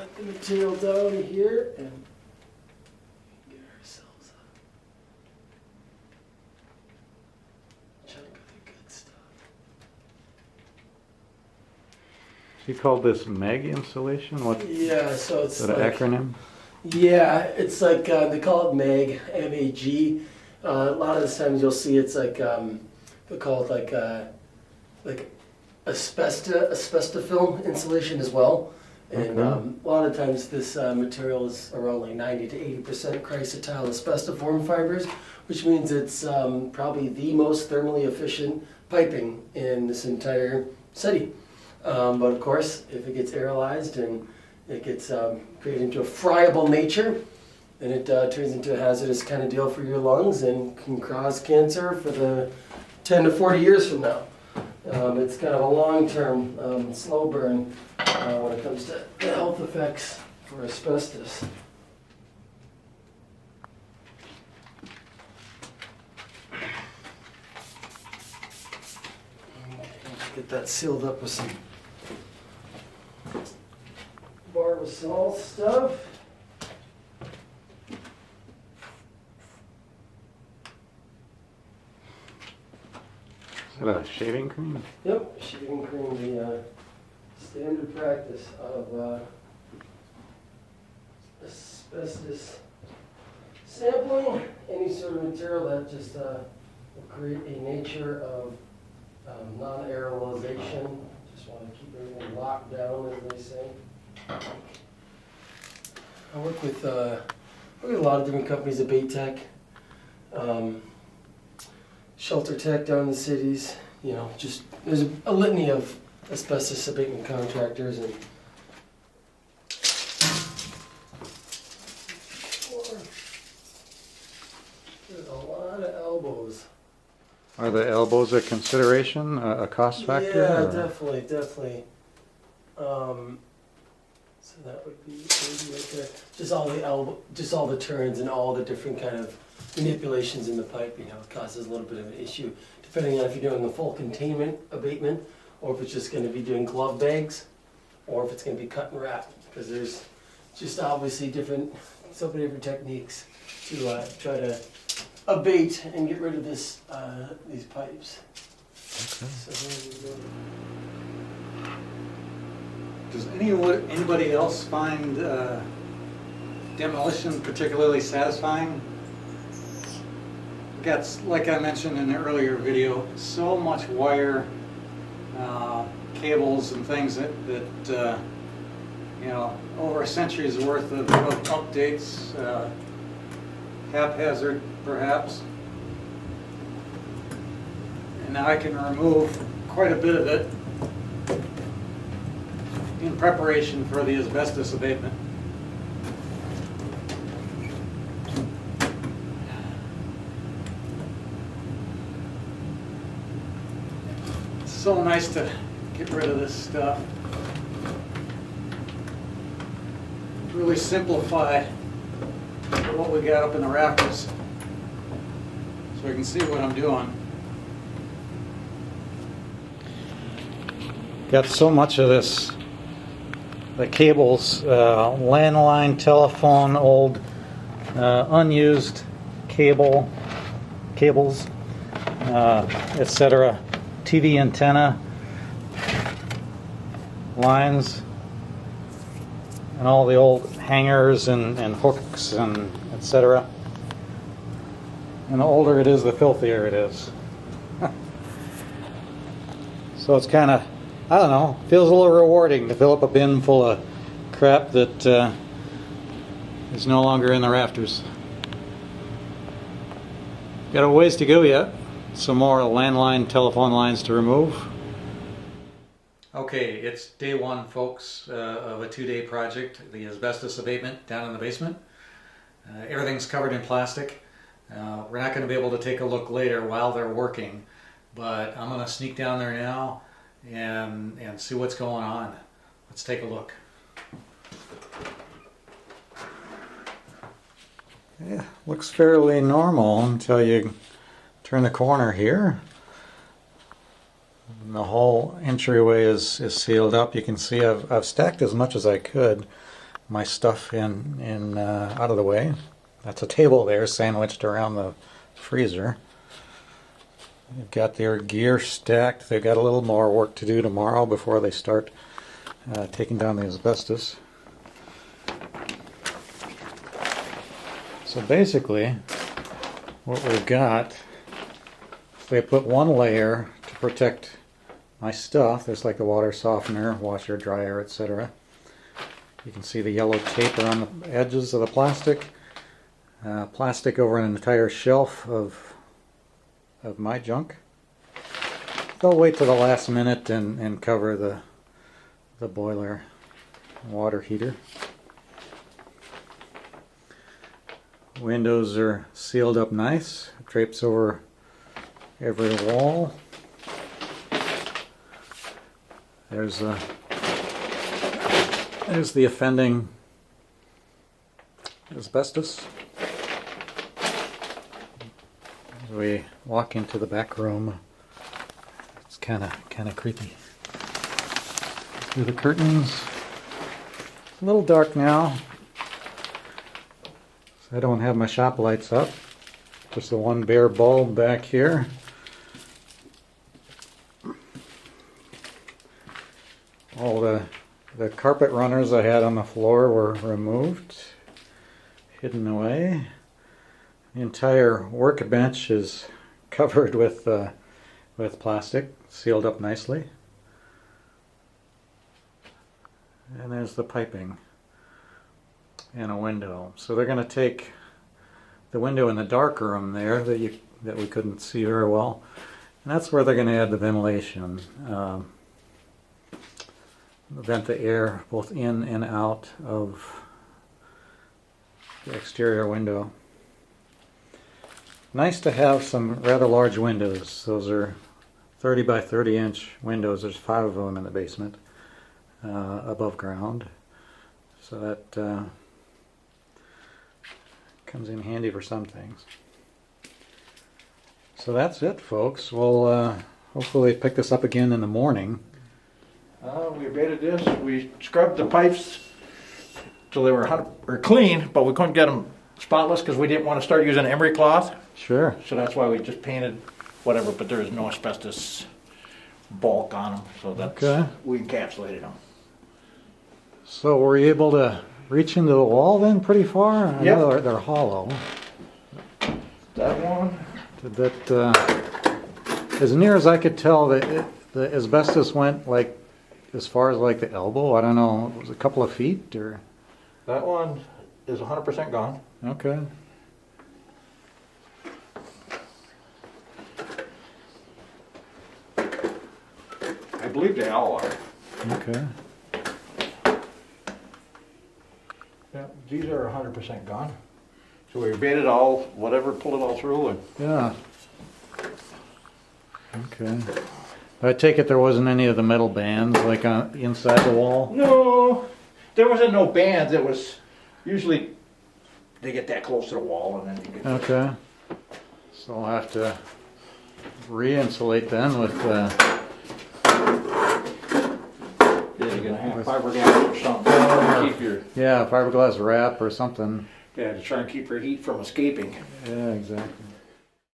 Let the material down here and get ourselves a chunk of the good stuff. You called this MEG insulation? What? Yeah, so it's Is that an acronym? Yeah, it's like they call it MAG, M-A-G. A lot of the times you'll see it's like they call it like asbestofilm insulation as well. And a lot of times this material is around like 90 to 80% chrysotile asbestiform fibers, which means it's probably the most thermally efficient piping in this entire city. But of course, if it gets aerolized and it gets created into a friable nature, then it turns into a hazardous kind of deal for your lungs and can cause cancer for the 10 to 40 years from now. It's kind of a long-term slow burn when it comes to the health effects for asbestos. Okay, let's get that sealed up with some Barbasol stuff. Is that a shaving cream? Yep, shaving cream, the standard practice of asbestos sampling. Any sort of material that just will create a nature of non-aerolization. Just want to keep everything locked down, as they say. I work with a lot of different companies, Abatement, Shelter Tech down in the cities. You know, just there's a litany of asbestos abatement contractors, and there's a lot of elbows. Are the elbows a consideration, a cost factor? Yeah, or? definitely. So that would be maybe right there. Just all the turns and all the different kind of manipulations in the pipe. You know, it causes a little bit of an issue depending on if you're doing the full containment abatement, or if it's just going to be doing glove bags, or if it's going to be cut and wrap. Because there's just obviously so many different techniques to try to abate and get rid of these pipes. Okay. So there we go. Does anybody else find demolition particularly satisfying? We've got, like I mentioned in the earlier video, so much wire, cables and things that you know, over a century's worth of updates, haphazard perhaps. And now I can remove quite a bit of it in preparation for the asbestos abatement. It's so nice to get rid of this stuff. Really simplify what we got up in the rafters so I can see what I'm doing. Got so much of this. The cables, landline, telephone, old unused cables, etc. TV antenna lines, and all the old hangers and hooks and etc. And the older it is, the filthier it is. So it's kind of, I don't know, feels a little rewarding to fill up a bin full of crap that is no longer in the rafters. Got a ways to go yet. Some more landline telephone lines to remove. Okay, it's day one, folks, of a 2-day project, the asbestos abatement down in the basement. Everything's covered in plastic. We're not going to be able to take a look later while they're working, but I'm going to sneak down there now and see what's going on. Let's take a look. Yeah, looks fairly normal until you turn the corner here. And the whole entryway is sealed up. You can see I've stacked as much as I could. my stuff in out of the way. That's a table there sandwiched around the freezer. They've got their gear stacked. They've got a little more work to do tomorrow before they start taking down the asbestos. So basically, what we've got, they put one layer to protect my stuff. There's like a water softener, washer, dryer, etc. You can see the yellow tape around the edges of the plastic. Plastic over an entire shelf of my junk. They'll wait till the last minute and cover the boiler water heater. Windows are sealed up nice. Drapes over every wall. There's the offending asbestos. As we walk into the back room, it's kind of creepy. Through the curtains. It's a little dark now. So I don't have my shop lights up. Just the one bare bulb back here. All the carpet runners I had on the floor were removed, hidden away. The entire workbench is covered with plastic, sealed up nicely. And there's the piping and a window. So they're going to take the window in the dark room there that we couldn't see very well, and that's where they're going to add the ventilation. Vent the air both in and out of the exterior window. Nice to have some rather large windows. Those are 30 by 30 inch windows. There's 5 of them in the basement above ground. So that comes in handy for some things. So that's it, folks. We'll hopefully pick this up again in the morning. We abated this. We scrubbed the pipes till they were clean, but we couldn't get them spotless because we didn't want to start using emery cloth. Sure. So that's why we just painted whatever, but there is no asbestos bulk on them, so that's Okay. we encapsulated them. So were you able to reach into the wall then pretty far? I Yep. know they're hollow. That one. Did that, as near as I could tell, the asbestos went like as far as like the elbow. I don't know, it was a couple of feet or? That one is 100% gone. Okay. I believe they all are. Okay. Yeah, these are 100% gone. So we abated all, whatever, pulled it all through, and Yeah. Okay. I take it there wasn't any of the metal bands like on inside the wall? no, there wasn't no bands. It was usually they get that close to the wall, and then you get. Okay. So I'll have to re-insulate then with Yeah, you're gonna have fiberglass or something to keep your. yeah, fiberglass wrap or something. Yeah, to try and keep your heat from escaping. Yeah, exactly.